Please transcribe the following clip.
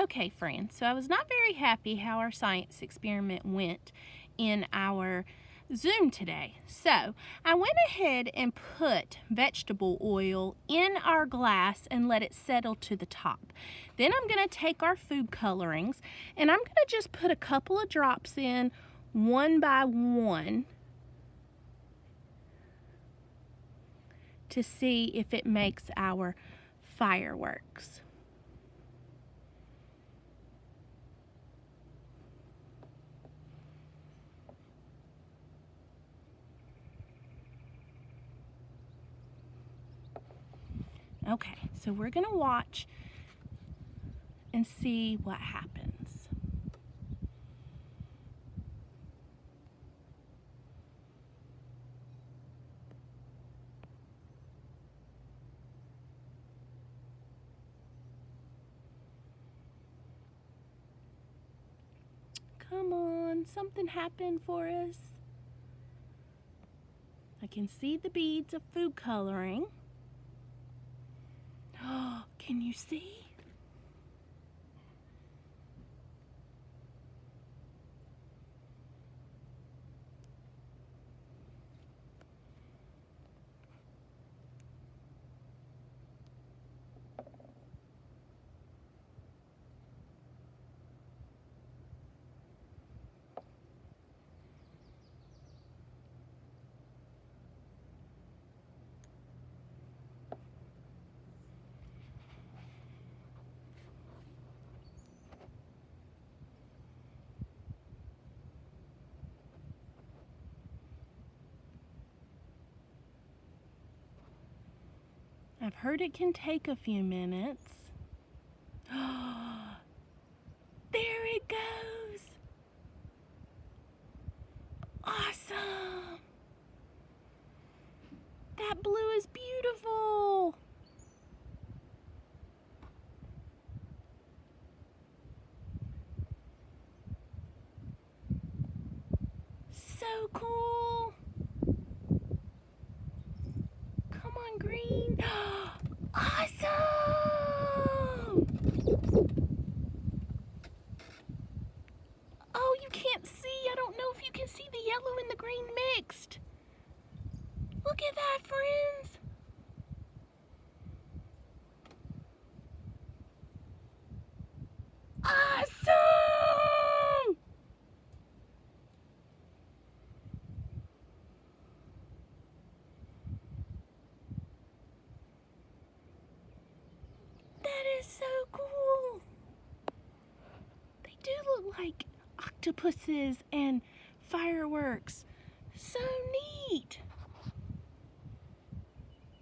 Okay, friends, so I was not very happy how our science experiment went in our Zoom today. So I went ahead and put vegetable oil in our glass and let it settle to the top. Then I'm going to take our food colorings and I'm going to just put a couple of drops in one by one to see if it makes our fireworks. Okay, so we're going to watch and see what happens. Come on, something happened for us. I can see the beads of food coloring. Oh, can you see? I've heard it can take a few minutes. There it goes. Awesome. That blue is beautiful. So cool. Come on, green. Awesome. Oh, you can't see. I don't know if you can see the yellow and the green mixed. Look at that, friends. Awesome! That is so cool. They do look like octopuses and fireworks. So neat.